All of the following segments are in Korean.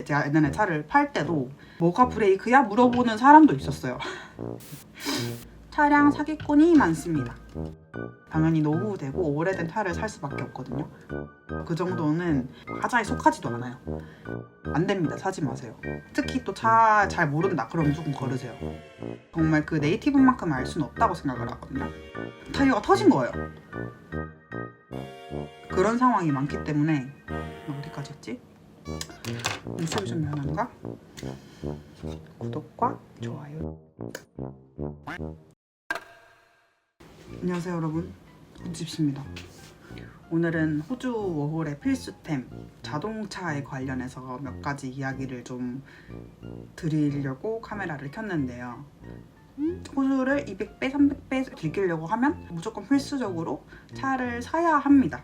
제가 예전에 차를 팔 때도 뭐가 브레이크야? 물어보는 사람도 있었어요. 차량 사기꾼이 많습니다. 당연히 노후되고 오래된 차를 살 수밖에 없거든요. 그 정도는 하자에 속하지도 않아요. 안 됩니다. 사지 마세요. 특히 또 차 잘 모른다 그러면 조금 거르세요. 정말 그 네이티브만큼 알 수는 없다고 생각을 하거든요. 타이어가 터진 거예요. 그런 상황이 많기 때문에 어디까지 했지? 유튜브 좀 변한가? 구독과 좋아요. 안녕하세요 여러분, 호주집시입니다. 오늘은 호주 워홀의 필수템 자동차에 관련해서 몇 가지 이야기를 좀 드리려고 카메라를 켰는데요. 호주를 200배, 300배 즐기려고 하면 무조건 필수적으로 차를 사야 합니다.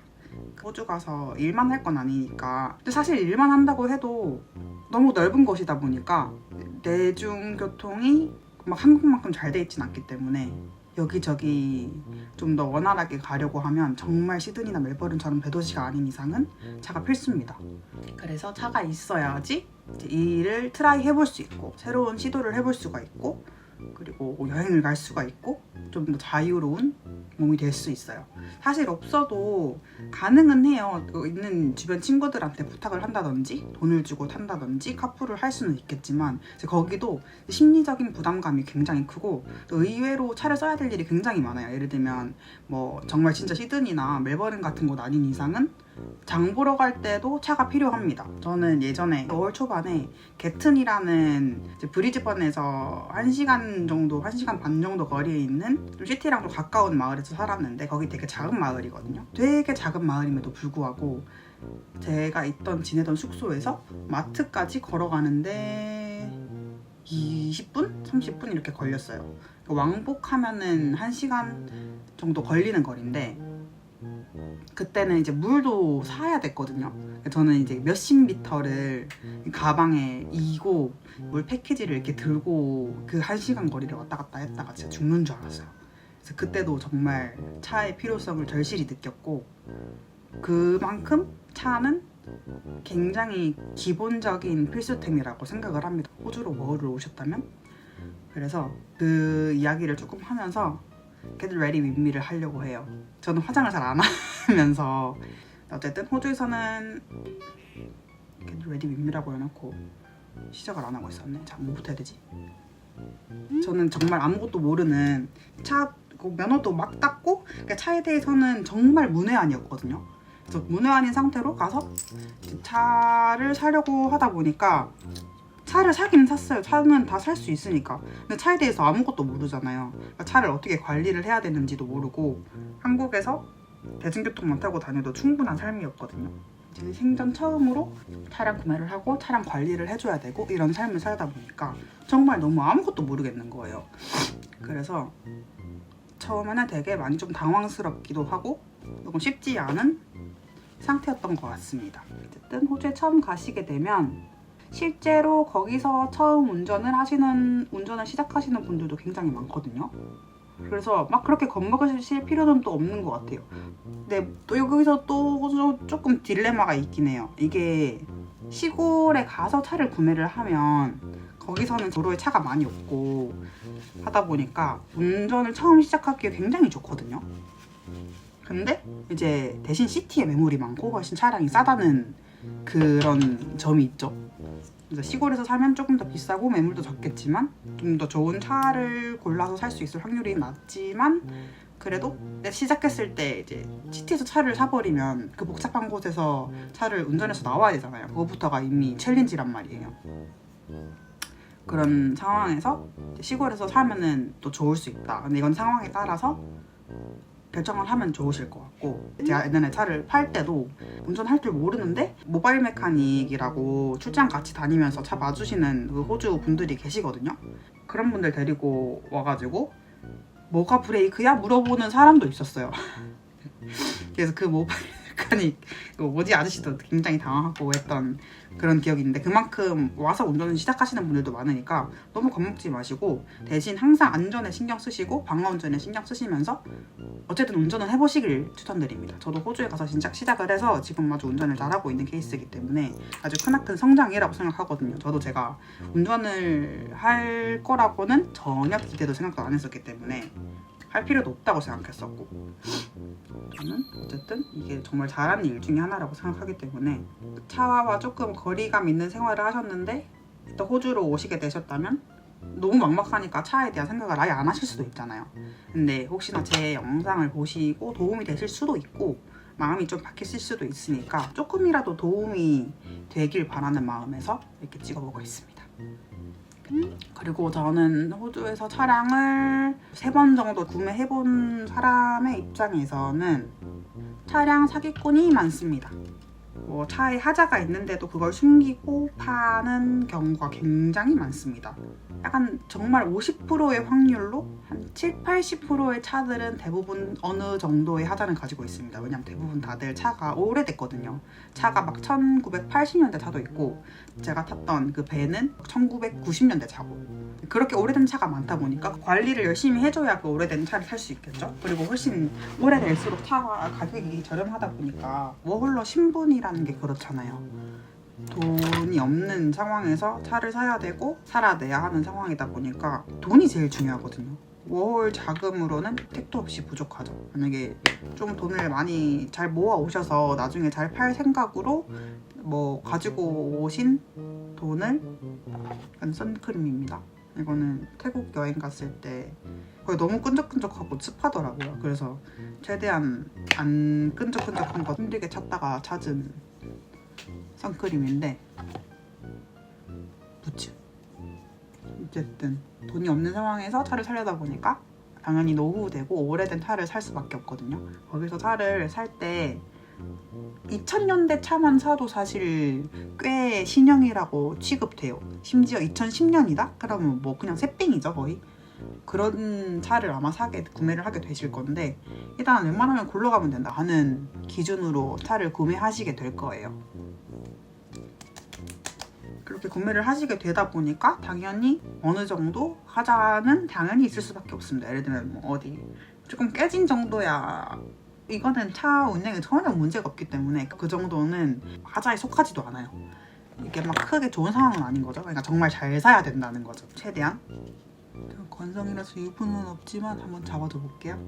호주 가서 일만 할 건 아니니까. 근데 사실 일만 한다고 해도 너무 넓은 곳이다 보니까 대중교통이 막 한국만큼 잘 돼 있진 않기 때문에 여기저기 좀 더 원활하게 가려고 하면 정말 시드니나 멜버른처럼 대도시가 아닌 이상은 차가 필수입니다. 그래서 차가 있어야지 이 일을 트라이 해볼 수 있고 새로운 시도를 해볼 수가 있고 그리고 여행을 갈 수가 있고 좀 더 자유로운 몸이 될 수 있어요. 사실 없어도 가능은 해요. 있는 주변 친구들한테 부탁을 한다든지 돈을 주고 탄다든지 카풀을 할 수는 있겠지만 거기도 심리적인 부담감이 굉장히 크고 또 의외로 차를 써야 될 일이 굉장히 많아요. 예를 들면 뭐 정말 진짜 시드니나 멜버른 같은 곳 아닌 이상은 장 보러 갈 때도 차가 필요합니다. 저는 예전에 5월 초반에 개튼이라는 브리즈번에서 1시간 정도, 1시간 반 정도 거리에 있는 좀 시티랑 좀 가까운 마을에서 살았는데 거기 되게 작은 마을이거든요. 되게 작은 마을임에도 불구하고 제가 지내던 숙소에서 마트까지 걸어가는데 20분? 30분 이렇게 걸렸어요. 왕복하면은 1시간 정도 걸리는 거리인데 그때는 이제 물도 사야 됐거든요. 저는 이제 몇십 리터를 가방에 이고 물 패키지를 이렇게 들고 그 1시간 거리를 왔다 갔다 했다가 진짜 죽는 줄 알았어요. 그래서 그때도 정말 차의 필요성을 절실히 느꼈고 그만큼 차는 굉장히 기본적인 필수템이라고 생각을 합니다. 호주로 워홀을 오셨다면. 그래서 그 이야기를 조금 하면서 Get Ready With Me를 하려고 해요. 저는 화장을 잘 안 하면서 어쨌든 호주에서는 Get Ready With Me라고 해놓고 시작을 안 하고 있었네. 자, 뭐부터 해야 되지? 저는 정말 아무것도 모르는 차 면허도 막 땄고 차에 대해서는 정말 문외한이었거든요. 그래서 문외한인 상태로 가서 차를 사려고 하다 보니까 차를 사긴 샀어요. 차는 다 살 수 있으니까. 근데 차에 대해서 아무것도 모르잖아요. 그러니까 차를 어떻게 관리를 해야 되는지도 모르고 한국에서 대중교통만 타고 다녀도 충분한 삶이었거든요. 이제 생전 처음으로 차량 구매를 하고 차량 관리를 해줘야 되고 이런 삶을 살다 보니까 정말 너무 아무것도 모르겠는 거예요. 그래서 처음에는 되게 많이 좀 당황스럽기도 하고 조금 쉽지 않은 상태였던 것 같습니다. 어쨌든 호주에 처음 가시게 되면 실제로 거기서 처음 운전을 시작하시는 분들도 굉장히 많거든요. 그래서 막 그렇게 겁먹으실 필요는 또 없는 것 같아요. 근데 또 여기서 또 조금 딜레마가 있긴 해요. 이게 시골에 가서 차를 구매를 하면 거기서는 도로에 차가 많이 없고 하다 보니까 운전을 처음 시작하기에 굉장히 좋거든요. 근데 이제 대신 시티에 매물이 많고 훨씬 차량이 싸다는 그런 점이 있죠. 그래서 시골에서 살면 조금 더 비싸고 매물도 적겠지만 좀 더 좋은 차를 골라서 살 수 있을 확률이 낮지만 그래도 시작했을 때 이제 시티에서 차를 사버리면 그 복잡한 곳에서 차를 운전해서 나와야 되잖아요. 그거부터가 이미 챌린지란 말이에요. 그런 상황에서 시골에서 사면은 또 좋을 수 있다. 근데 이건 상황에 따라서 결정을 하면 좋으실 것 같고 제가 예전에 차를 팔 때도 운전할 줄 모르는데 모바일 메카닉이라고 출장 같이 다니면서 차 봐주시는 그 호주 분들이 계시거든요. 그런 분들 데리고 와가지고 뭐가 브레이크야? 물어보는 사람도 있었어요. 그래서 그 모바일 메카닉 뭐지 아저씨도 굉장히 당황하고 했던 그런 기억이 있는데, 그만큼 와서 운전을 시작하시는 분들도 많으니까 너무 겁먹지 마시고 대신 항상 안전에 신경 쓰시고 방어 운전에 신경 쓰시면서 어쨌든 운전은 해보시길 추천드립니다. 저도 호주에 가서 진짜 시작을 해서 지금 아주 운전을 잘하고 있는 케이스이기 때문에 아주 크나큰 성장이라고 생각하거든요. 저도 제가 운전을 할 거라고는 전혀 기대도 생각도 안 했었기 때문에 할 필요도 없다고 생각했었고, 저는 어쨌든 이게 정말 잘하는 일 중에 하나라고 생각하기 때문에 차와 조금 거리감 있는 생활을 하셨는데 또 호주로 오시게 되셨다면 너무 막막하니까 차에 대한 생각을 아예 안 하실 수도 있잖아요. 근데 혹시나 제 영상을 보시고 도움이 되실 수도 있고 마음이 좀 바뀌실 수도 있으니까 조금이라도 도움이 되길 바라는 마음에서 이렇게 찍어보고 있습니다. 그리고 저는 호주에서 차량을 3번 정도 구매해본 사람의 입장에서는 차량 사기꾼이 많습니다. 뭐 차에 하자가 있는데도 그걸 숨기고 파는 경우가 굉장히 많습니다. 약간 정말 50%의 확률로 한 70~80%의 차들은 대부분 어느 정도의 하자는 가지고 있습니다. 왜냐면 대부분 다들 차가 오래됐거든요. 차가 막 1980년대 차도 있고 제가 탔던 그 배는 1990년대 차고, 그렇게 오래된 차가 많다 보니까 관리를 열심히 해줘야 그 오래된 차를 살 수 있겠죠. 그리고 훨씬 오래될수록 차가 가격이 저렴하다 보니까 워홀러 신분이라는 게 그렇잖아요. 돈이 없는 상황에서 차를 사야 되고 살아내야 하는 상황이다 보니까 돈이 제일 중요하거든요. 워홀 자금으로는 택도 없이 부족하죠. 만약에 좀 돈을 많이 잘 모아 오셔서 나중에 잘 팔 생각으로 뭐 가지고 오신 돈을, 약간 선크림입니다. 이거는 태국 여행 갔을 때 거의 너무 끈적끈적하고 습하더라고요. 그래서 최대한 안 끈적끈적한 거 힘들게 찾다가 찾은 선크림인데 무츠. 어쨌든 돈이 없는 상황에서 차를 사려다 보니까 당연히 노후되고 오래된 차를 살 수밖에 없거든요. 거기서 차를 살 때 2000년대 차만 사도 사실 꽤 신형이라고 취급돼요. 심지어 2010년이다? 그러면 뭐 그냥 새삥이죠 거의. 그런 차를 아마 구매를 하게 되실 건데, 일단 웬만하면 굴러가면 된다 하는 기준으로 차를 구매하시게 될 거예요. 그렇게 구매를 하시게 되다 보니까 당연히 어느 정도 하자는 당연히 있을 수밖에 없습니다. 예를 들면 뭐 어디 조금 깨진 정도야 이거는 차 운행에 전혀 문제가 없기 때문에 그 정도는 하자에 속하지도 않아요. 이게 막 크게 좋은 상황은 아닌 거죠. 그러니까 정말 잘 사야 된다는 거죠. 최대한. 건성이라서 유분은 없지만 한번 잡아줘 볼게요.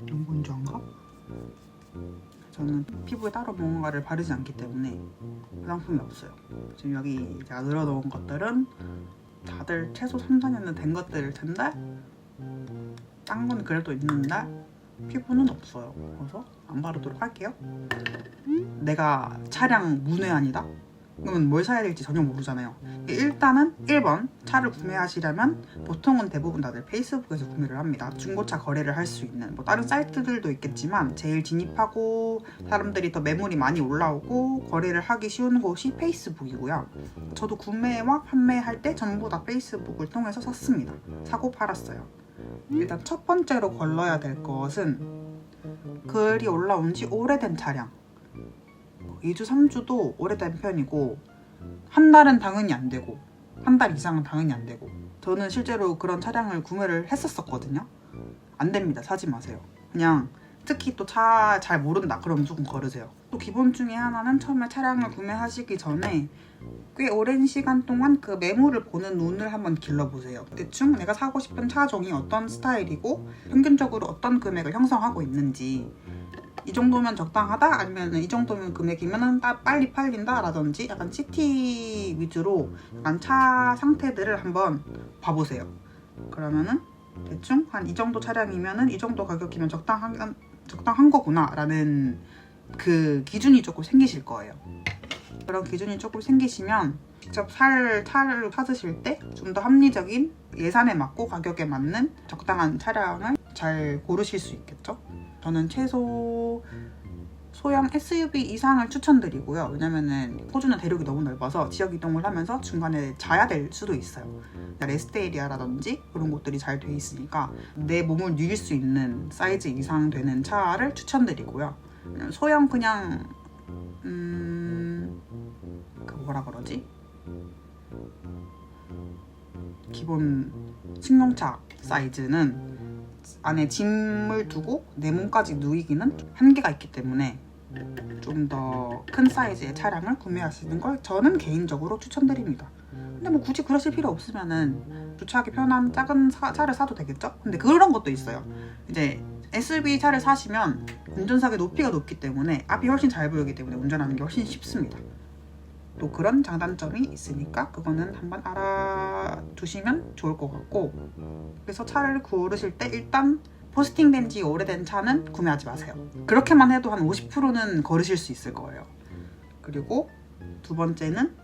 용건조인가? 저는 피부에 따로 뭔가를 바르지 않기 때문에 화장품이 없어요. 지금 여기 제가 늘어놓은 것들은 다들 최소 3~4년은 된 것들일 텐데 딴 건 그래도 있는데 피부는 없어요. 그래서 안 바르도록 할게요. 내가 차량 문외한이다? 그러면 뭘 사야 될지 전혀 모르잖아요. 일단은 1번, 차를 구매하시려면 보통은 대부분 다들 페이스북에서 구매를 합니다. 중고차 거래를 할 수 있는 뭐 다른 사이트들도 있겠지만 제일 진입하고 사람들이 더 매물이 많이 올라오고 거래를 하기 쉬운 곳이 페이스북이고요. 저도 구매와 판매할 때 전부 다 페이스북을 통해서 샀습니다. 사고 팔았어요. 일단 첫 번째로 걸러야 될 것은 글이 올라온 지 오래된 차량. 2주, 3주도 오래된 편이고 한 달은 당연히 안 되고 한 달 이상은 당연히 안 되고, 저는 실제로 그런 차량을 구매를 했었거든요. 안 됩니다. 사지 마세요. 그냥 특히 또 차 잘 모른다 그러면 조금 거르세요. 또 기본 중에 하나는 처음에 차량을 구매하시기 전에 꽤 오랜 시간 동안 그 매물을 보는 눈을 한번 길러보세요. 대충 내가 사고 싶은 차종이 어떤 스타일이고 평균적으로 어떤 금액을 형성하고 있는지, 이 정도면 적당하다? 아니면 이 정도면 금액이면 빨리 팔린다? 라든지 약간 시티 위주로 약간 차 상태들을 한번 봐보세요. 그러면은 대충 한 이 정도 차량이면은 이 정도 가격이면 적당한 거구나 라는 그 기준이 조금 생기실 거예요. 그런 기준이 조금 생기시면 직접 차를 찾으실 때 좀 더 합리적인 예산에 맞고 가격에 맞는 적당한 차량을 잘 고르실 수 있겠죠. 저는 최소 소형 SUV 이상을 추천드리고요. 왜냐면은 호주는 대륙이 너무 넓어서 지역 이동을 하면서 중간에 자야 될 수도 있어요. 레스트 에리아라든지 그런 곳들이 잘 돼 있으니까 내 몸을 누릴 수 있는 사이즈 이상 되는 차를 추천드리고요. 소형 그냥 그 뭐라 그러지? 기본 승용차 사이즈는 안에 짐을 두고 내 몸까지 누이기는 한계가 있기 때문에 좀 더 큰 사이즈의 차량을 구매하시는 걸 저는 개인적으로 추천드립니다. 근데 뭐 굳이 그러실 필요 없으면은 주차하기 편한 작은 차를 사도 되겠죠? 근데 그런 것도 있어요. 이제 SUV 차를 사시면 운전석의 높이가 높기 때문에 앞이 훨씬 잘 보이기 때문에 운전하는 게 훨씬 쉽습니다. 또 그런 장단점이 있으니까 그거는 한번 알아두시면 좋을 것 같고, 그래서 차를 고르실 때 일단 포스팅된 지 오래된 차는 구매하지 마세요. 그렇게만 해도 한 50%는 걸으실 수 있을 거예요. 그리고 두 번째는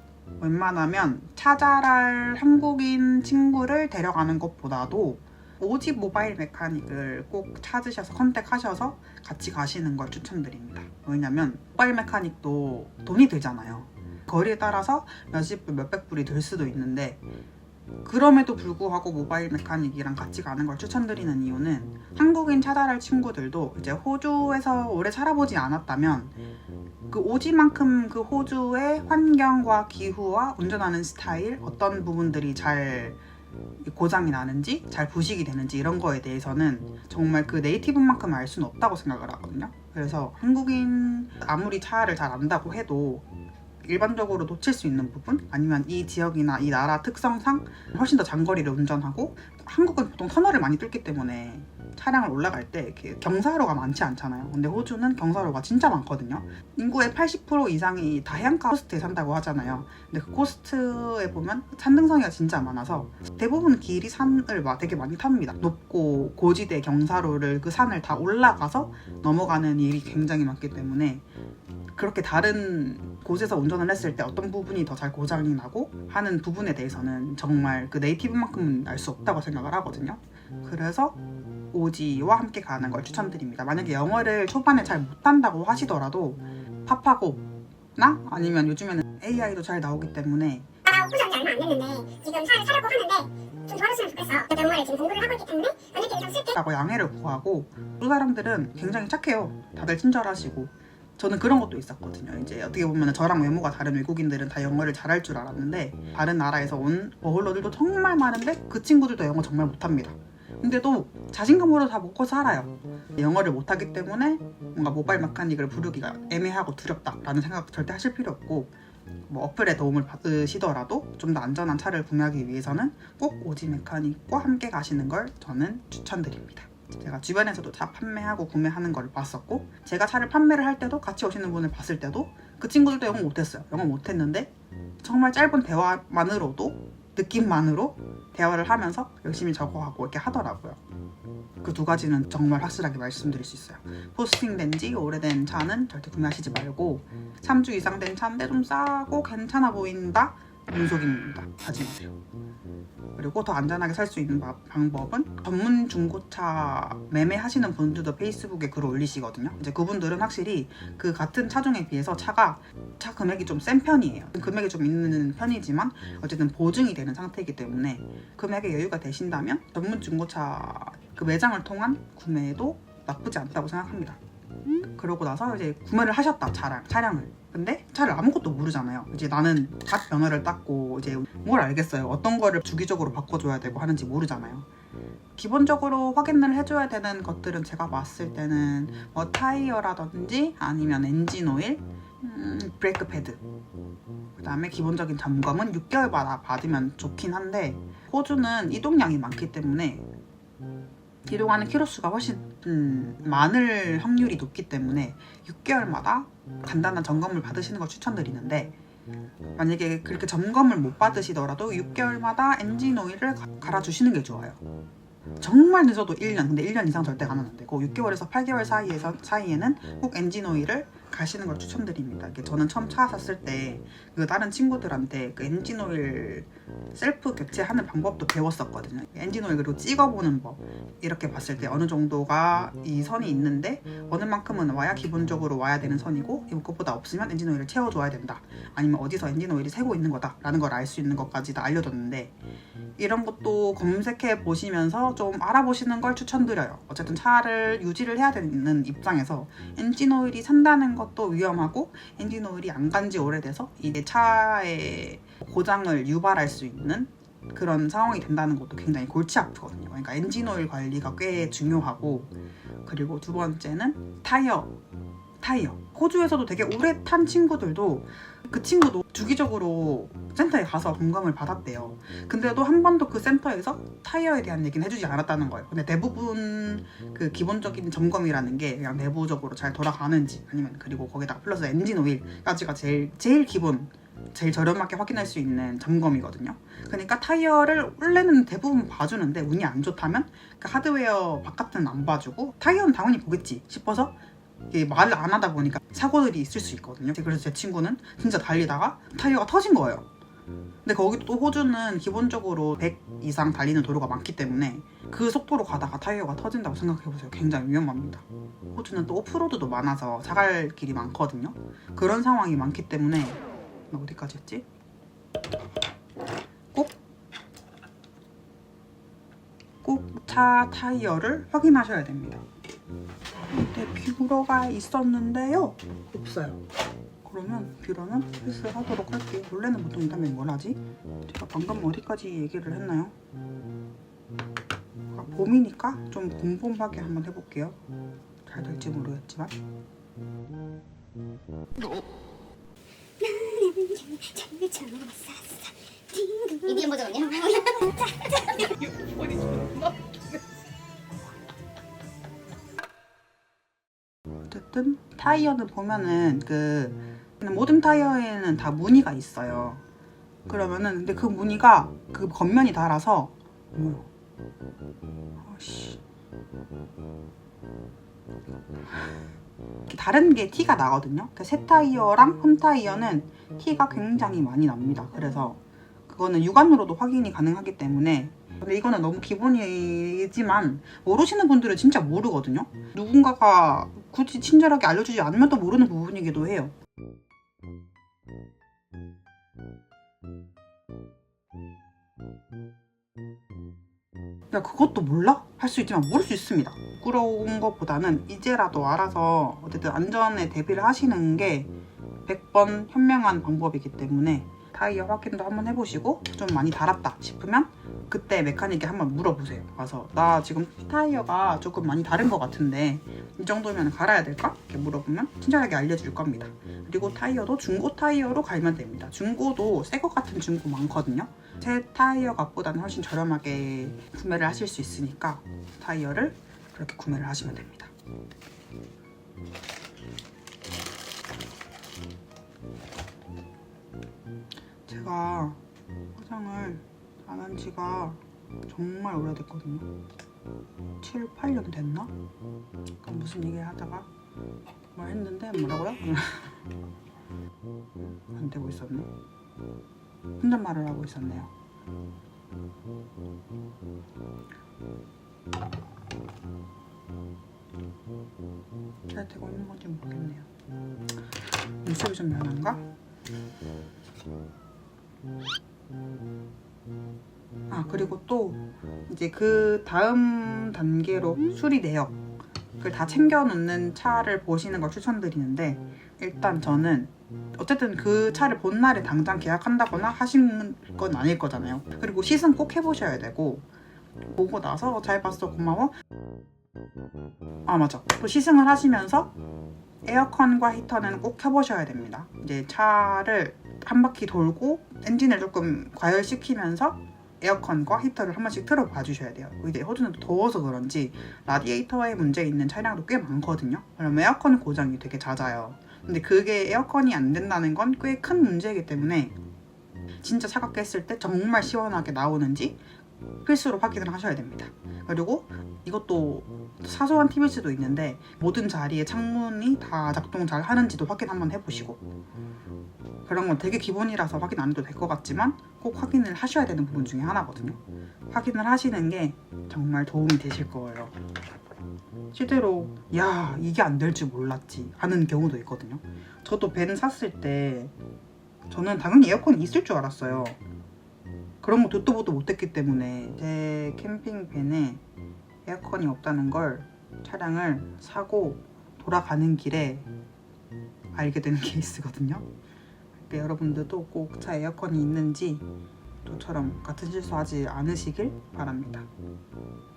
웬만하면 차 잘할 한국인 친구를 데려가는 것보다도 오지 모바일 메카닉을 꼭 찾으셔서 컨택하셔서 같이 가시는 걸 추천드립니다. 왜냐면 모바일 메카닉도 돈이 들잖아요. 거리에 따라서 몇십 불, 몇백 불이 들 수도 있는데, 그럼에도 불구하고 모바일 메카닉이랑 같이 가는 걸 추천드리는 이유는 한국인 차잘할 친구들도 이제 호주에서 오래 살아보지 않았다면 그 오지만큼 그 호주의 환경과 기후와 운전하는 스타일, 어떤 부분들이 잘 고장이 나는지, 잘 부식이 되는지 이런 거에 대해서는 정말 그 네이티브만큼 알 수는 없다고 생각을 하거든요. 그래서 한국인 아무리 차를 잘 안다고 해도 일반적으로 놓칠 수 있는 부분, 아니면 이 지역이나 이 나라 특성상 훨씬 더 장거리를 운전하고, 한국은 보통 터널을 많이 뚫기 때문에 차량을 올라갈 때 이렇게 경사로가 많지 않잖아요. 근데 호주는 경사로가 진짜 많거든요. 인구의 80% 이상이 다해안가 코스트에 산다고 하잖아요. 근데 그 코스트에 보면 산등성이가 진짜 많아서 대부분 길이 산을 되게 많이 탑니다. 높고 고지대 경사로를 그 산을 다 올라가서 넘어가는 일이 굉장히 많기 때문에 그렇게 다른 곳에서 운전을 했을 때 어떤 부분이 더 잘 고장이 나고 하는 부분에 대해서는 정말 그 네이티브만큼은 알 수 없다고 생각을 하거든요. 그래서 오지와 함께 가는 걸 추천드립니다. 만약에 영어를 초반에 잘 못한다고 하시더라도 파파고나 아니면 요즘에는 AI도 잘 나오기 때문에 호주 한지 얼마 안 됐는데 지금 차를 사려고 하는데 좀 도와줬으면 좋겠어. 영어를 지금 공부를 하고 있기 때문에 만약에 좀 쓸게 라고 양해를 구하고, 그 사람들은 굉장히 착해요. 다들 친절하시고. 저는 그런 것도 있었거든요. 이제 어떻게 보면 저랑 외모가 다른 외국인들은 다 영어를 잘할 줄 알았는데 다른 나라에서 온 어홀러들도 정말 많은데 그 친구들도 영어 정말 못합니다. 근데도 자신감으로 다 먹고 살아요. 영어를 못하기 때문에 뭔가 모바일 메카닉을 부르기가 애매하고 두렵다라는 생각 절대 하실 필요 없고, 뭐 어플의 도움을 받으시더라도 좀 더 안전한 차를 구매하기 위해서는 꼭 오지 메카닉과 함께 가시는 걸 저는 추천드립니다. 제가 주변에서도 차 판매하고 구매하는 걸 봤었고, 제가 차를 판매를 할 때도 같이 오시는 분을 봤을 때도 그 친구들도 영어 못했어요. 영어 못했는데 정말 짧은 대화만으로도, 느낌만으로 대화를 하면서 열심히 적어가고 이렇게 하더라고요. 그 두 가지는 정말 확실하게 말씀드릴 수 있어요. 포스팅된 지 오래된 차는 절대 구매하시지 말고, 3주 이상 된 차인데 좀 싸고 괜찮아 보인다? 눈속임입니다. 하지 마세요. 그리고 더 안전하게 살 수 있는 방법은 전문 중고차 매매하시는 분들도 페이스북에 글을 올리시거든요. 이제 그분들은 확실히 그 같은 차종에 비해서 차 금액이 좀 센 편이에요. 금액이 좀 있는 편이지만 어쨌든 보증이 되는 상태이기 때문에 금액에 여유가 되신다면 전문 중고차 그 매장을 통한 구매도 나쁘지 않다고 생각합니다. 그러고 나서 이제 구매를 하셨다, 차량을. 근데 차를 아무것도 모르잖아요. 이제 나는 갓 면허를 땄고 이제 뭘 알겠어요. 어떤 거를 주기적으로 바꿔줘야 되고 하는지 모르잖아요. 기본적으로 확인을 해줘야 되는 것들은 제가 봤을 때는 뭐 타이어라든지 아니면 엔진 오일, 브레이크 패드, 그 다음에 기본적인 점검은 6개월마다 받으면 좋긴 한데, 호주는 이동량이 많기 때문에 이동하는 키로수가 훨씬 많을 확률이 높기 때문에 6개월마다 간단한 점검을 받으시는 걸 추천드리는데, 만약에 그렇게 점검을 못 받으시더라도 6개월마다 엔진 오일을 갈아주시는 게 좋아요. 정말 늦어도 1년, 근데 1년 이상 절대 가면 안 되고 6개월에서 8개월 사이에는 꼭 엔진 오일을 가시는 걸 추천드립니다. 저는 처음 차 샀을 때 그 다른 친구들한테 그 엔진오일 셀프 교체하는 방법도 배웠었거든요. 엔진오일 그리고 찍어보는 법, 이렇게 봤을 때 어느 정도가 이 선이 있는데 어느 만큼은 와야 기본적으로 와야 되는 선이고 이것보다 없으면 엔진오일을 채워줘야 된다, 아니면 어디서 엔진오일이 새고 있는 거다 라는 걸 알 수 있는 것까지 다 알려줬는데, 이런 것도 검색해 보시면서 좀 알아보시는 걸 추천드려요. 어쨌든 차를 유지를 해야 되는 입장에서 엔진오일이 산다는 것도 위험하고, 엔진오일이 안 간 지 오래돼서 이게 차의 고장을 유발할 수 있는 그런 상황이 된다는 것도 굉장히 골치 아프거든요. 그러니까 엔진오일 관리가 꽤 중요하고, 그리고 두 번째는 타이어. 호주에서도 되게 오래 탄 친구들도 그 친구도 주기적으로 센터에 가서 점검을 받았대요. 근데도 한 번도 그 센터에서 타이어에 대한 얘기는 해주지 않았다는 거예요. 근데 대부분 그 기본적인 점검이라는 게 그냥 내부적으로 잘 돌아가는지, 아니면 그리고 거기다가 플러스 엔진 오일까지가 제일 기본, 제일 저렴하게 확인할 수 있는 점검이거든요. 그러니까 타이어를 원래는 대부분 봐주는데 운이 안 좋다면 그 하드웨어 바깥은 안 봐주고 타이어는 당연히 보겠지 싶어서 말을 안 하다 보니까 사고들이 있을 수 있거든요. 그래서 제 친구는 진짜 달리다가 타이어가 터진 거예요. 근데 거기 또 호주는 기본적으로 100 이상 달리는 도로가 많기 때문에 그 속도로 가다가 타이어가 터진다고 생각해보세요. 굉장히 위험합니다. 호주는 또 오프로드도 많아서 사갈 길이 많거든요. 그런 상황이 많기 때문에, 나 어디까지 했지? 꼭 차 타이어를 확인하셔야 됩니다. 근데 뷰러가 있었는데요, 없어요. 그러면 뷰러는 패스하도록 할게요. 원래는 보통 이 다음에 뭘 하지? 제가 방금 어디까지 얘기를 했나요? 봄이니까 좀 봄봄하게 한번 해볼게요. 잘 될지 모르겠지만. 이디언 버전은요? 어쨌든 타이어는 보면은 모든 타이어에는 다 무늬가 있어요. 그러면은 근데 그 무늬가 그 겉면이 달아서 다른 게 티가 나거든요. 새 타이어랑 홈 타이어는 티가 굉장히 많이 납니다. 그래서 그거는 육안으로도 확인이 가능하기 때문에. 근데 이거는 너무 기본이지만 모르시는 분들은 진짜 모르거든요. 누군가가 굳이 친절하게 알려주지 않으면 또 모르는 부분이기도 해요. 야, 그것도 몰라? 할 수 있지만 모를 수 있습니다. 부끄러운 것보다는 이제라도 알아서 어쨌든 안전에 대비를 하시는 게 100번 현명한 방법이기 때문에 타이어 확인도 한번 해보시고, 좀 많이 달았다 싶으면 그때 메카닉에 한번 물어보세요. 와서 나 지금 타이어가 조금 많이 다른 것 같은데 이 정도면 갈아야 될까? 이렇게 물어보면 친절하게 알려줄 겁니다. 그리고 타이어도 중고 타이어로 갈면 됩니다. 중고도 새 것 같은 중고 많거든요. 새 타이어 값보다는 훨씬 저렴하게 구매를 하실 수 있으니까 타이어를 그렇게 구매를 하시면 됩니다. 제가 화장을 안 한 지가 정말 오래됐거든요. 7, 8년 됐나? 그럼 무슨 얘기를 하다가 뭘 했는데 뭐라고요? 안 되고 있었네. 혼잣말을 하고 있었네요. 잘 되고 있는 건지 모르겠네요. 눈썹이 좀 연한가? 그리고 또 이제 그 다음 단계로 수리 내역 그걸 다 챙겨 놓는 차를 보시는 걸 추천드리는데, 일단 저는 어쨌든 그 차를 본 날에 당장 계약한다거나 하신 건 아닐 거잖아요. 그리고 시승 꼭 해보셔야 되고, 보고 나서 잘 봤어 고마워. 맞아. 또 시승을 하시면서 에어컨과 히터는 꼭 켜보셔야 됩니다. 이제 차를 한 바퀴 돌고 엔진을 조금 과열시키면서 에어컨과 히터를 한 번씩 틀어봐 주셔야 돼요. 이제 호주는 또 더워서 그런지 라디에이터에 문제 있는 차량도 꽤 많거든요. 그러면 에어컨 고장이 되게 잦아요. 근데 그게 에어컨이 안 된다는 건 꽤 큰 문제이기 때문에 진짜 차갑게 했을 때 정말 시원하게 나오는지 필수로 확인을 하셔야 됩니다. 그리고 이것도 사소한 팁일 수도 있는데 모든 자리에 창문이 다 작동 잘 하는지도 확인 한번 해보시고, 그런 건 되게 기본이라서 확인 안 해도 될 것 같지만 꼭 확인을 하셔야 되는 부분 중에 하나거든요. 확인을 하시는 게 정말 도움이 되실 거예요. 실제로 야 이게 안 될 줄 몰랐지 하는 경우도 있거든요. 저도 밴 샀을 때 저는 당연히 에어컨이 있을 줄 알았어요. 그런 거 듣도 보도 못했기 때문에 제 캠핑 밴에 에어컨이 없다는 걸 차량을 사고 돌아가는 길에 알게 된 케이스거든요. 그러니까 여러분들도 꼭 차에 에어컨이 있는지 저처럼 같은 실수하지 않으시길 바랍니다.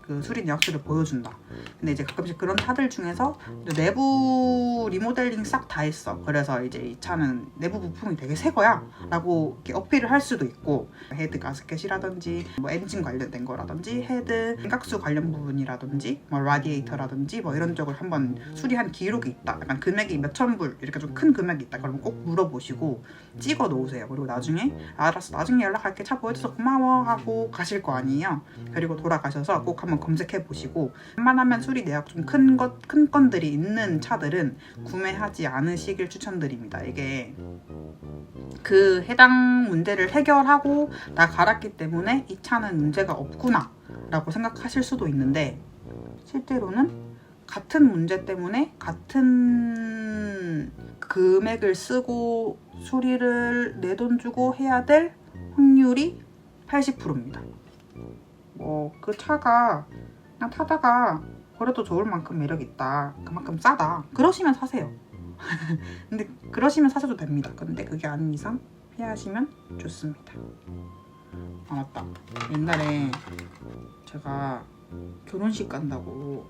그 수리 내역서를 보여준다. 근데 이제 가끔씩 그런 차들 중에서 내부 리모델링 싹 다 했어. 그래서 이제 이 차는 내부 부품이 되게 새 거야 라고 이렇게 어필을 할 수도 있고, 헤드 가스켓이라든지 뭐 엔진 관련된 거라든지 헤드 냉각수 관련 부분이라든지 뭐 라디에이터라든지 뭐 이런 쪽을 한번 수리한 기록이 있다, 약간 금액이 몇천 불 이렇게 좀 큰 금액이 있다 그러면 꼭 물어보시고 찍어 놓으세요. 그리고 나중에 알았어 나중에 연락할게, 차 보여줘서 고마워 하고 가실 거 아니에요. 그리고 돌아가셔서 꼭 한번 검색해 보시고, 웬만하면 수리 내역 좀 큰 건들이 있는 차들은 구매하지 않으시길 추천드립니다. 이게 그 해당 문제를 해결하고 다 갈았기 때문에 이 차는 문제가 없구나 라고 생각하실 수도 있는데, 실제로는 같은 문제 때문에 같은 금액을 쓰고 수리를 내 돈 주고 해야 될 확률이 80%입니다. 뭐 그 차가 그냥 타다가 버려도 좋을 만큼 매력 있다, 그만큼 싸다, 그러시면 사세요. 근데 그러시면 사셔도 됩니다. 근데 그게 아닌 이상 피하시면 좋습니다. 아 맞다, 옛날에 제가 결혼식 간다고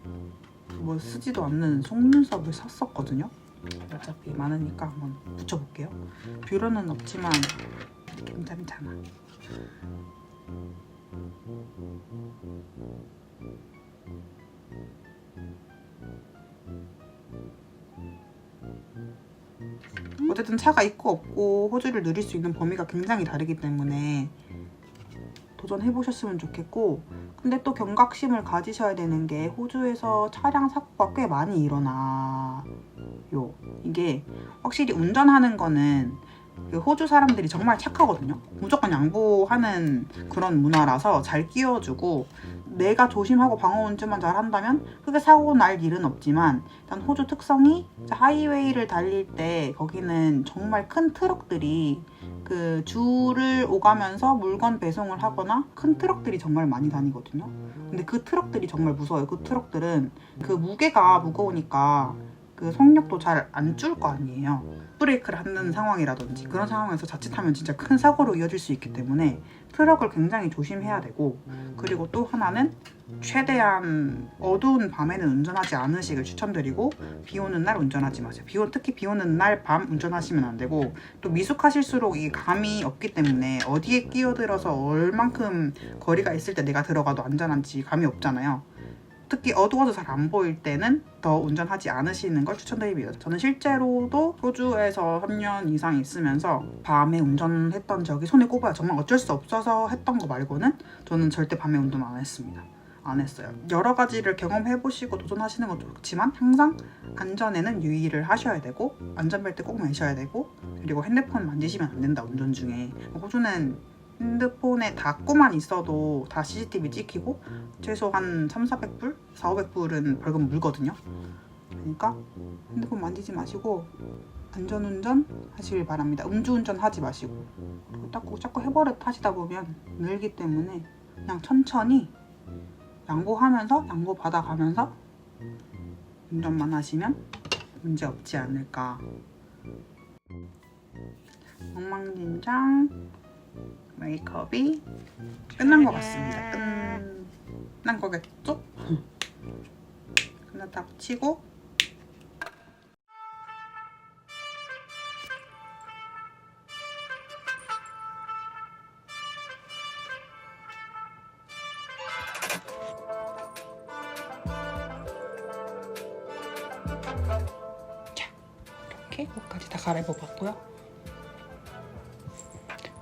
뭐 쓰지도 않는 속눈썹을 샀었거든요. 어차피 많으니까 한번 붙여볼게요. 뷰러는 없지만 괜찮잖아. 어쨌든 차가 있고 없고 호주를 누릴 수 있는 범위가 굉장히 다르기 때문에 도전해보셨으면 좋겠고, 근데 또 경각심을 가지셔야 되는 게 호주에서 차량 사고가 꽤 많이 일어나요. 이게 확실히 운전하는 거는 그 호주 사람들이 정말 착하거든요. 무조건 양보하는 그런 문화라서 잘 끼워주고, 내가 조심하고 방어 운전만 잘 한다면 크게 사고 날 일은 없지만, 일단 호주 특성이 하이웨이를 달릴 때 거기는 정말 큰 트럭들이 그 줄을 오가면서 물건 배송을 하거나 큰 트럭들이 정말 많이 다니거든요. 근데 그 트럭들이 정말 무서워요. 그 트럭들은 그 무게가 무거우니까 그 속력도 잘 안 줄 거 아니에요. 브레이크를 하는 상황이라든지 그런 상황에서 자칫하면 진짜 큰 사고로 이어질 수 있기 때문에 트럭을 굉장히 조심해야 되고, 그리고 또 하나는 최대한 어두운 밤에는 운전하지 않으시길 추천드리고, 비 오는 날 운전하지 마세요. 특히 비 오는 날 밤 운전하시면 안 되고, 또 미숙하실수록 이 감이 없기 때문에 어디에 끼어들어서 얼만큼 거리가 있을 때 내가 들어가도 안전한지 감이 없잖아요. 특히 어두워서 잘 안 보일 때는 더 운전하지 않으시는 걸 추천드립니다. 저는 실제로도 호주에서 3년 이상 있으면서 밤에 운전했던 적이 손에 꼽아요. 정말 어쩔 수 없어서 했던 거 말고는 저는 절대 밤에 운전 안 했습니다. 안 했어요. 여러 가지를 경험해보시고 도전하시는 건 좋지만 항상 안전에는 유의를 하셔야 되고, 안전벨트 꼭 매셔야 되고, 그리고 핸드폰 만지시면 안 된다, 운전 중에. 호주는 핸드폰에 닫고만 있어도 다 CCTV 찍히고 최소 한 300~400불? 400~500불은 벌금 물거든요. 그러니까 핸드폰 만지지 마시고 안전운전 하시길 바랍니다. 음주운전 하지 마시고, 그리고 자꾸 해버릇 하시다 보면 늘기 때문에 그냥 천천히 양보하면서 양보받아가면서 운전만 하시면 문제 없지 않을까. 엉망진창 메이크업이 끝난 것 같습니다. 끝난 거겠죠? 끝났다 치고 자, 이렇게 옷까지 다 갈아입어봤고요.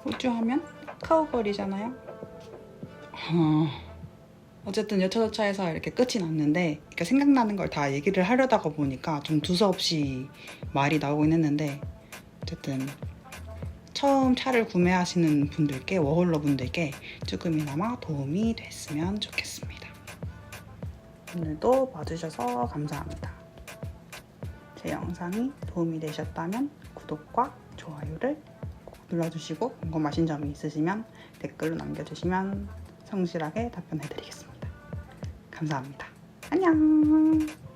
호주 하면 카우걸이잖아요. 어쨌든 여차저차해서 이렇게 끝이 났는데 이렇게 생각나는 걸 다 얘기를 하려다가 보니까 좀 두서없이 말이 나오긴 했는데 어쨌든 처음 차를 구매하시는 분들께, 워홀러 분들께 조금이나마 도움이 됐으면 좋겠습니다. 오늘도 봐주셔서 감사합니다. 제 영상이 도움이 되셨다면 구독과 좋아요를 꼭 눌러주시고 궁금하신 점이 있으시면 댓글로 남겨주시면 성실하게 답변해드리겠습니다. 감사합니다. 안녕.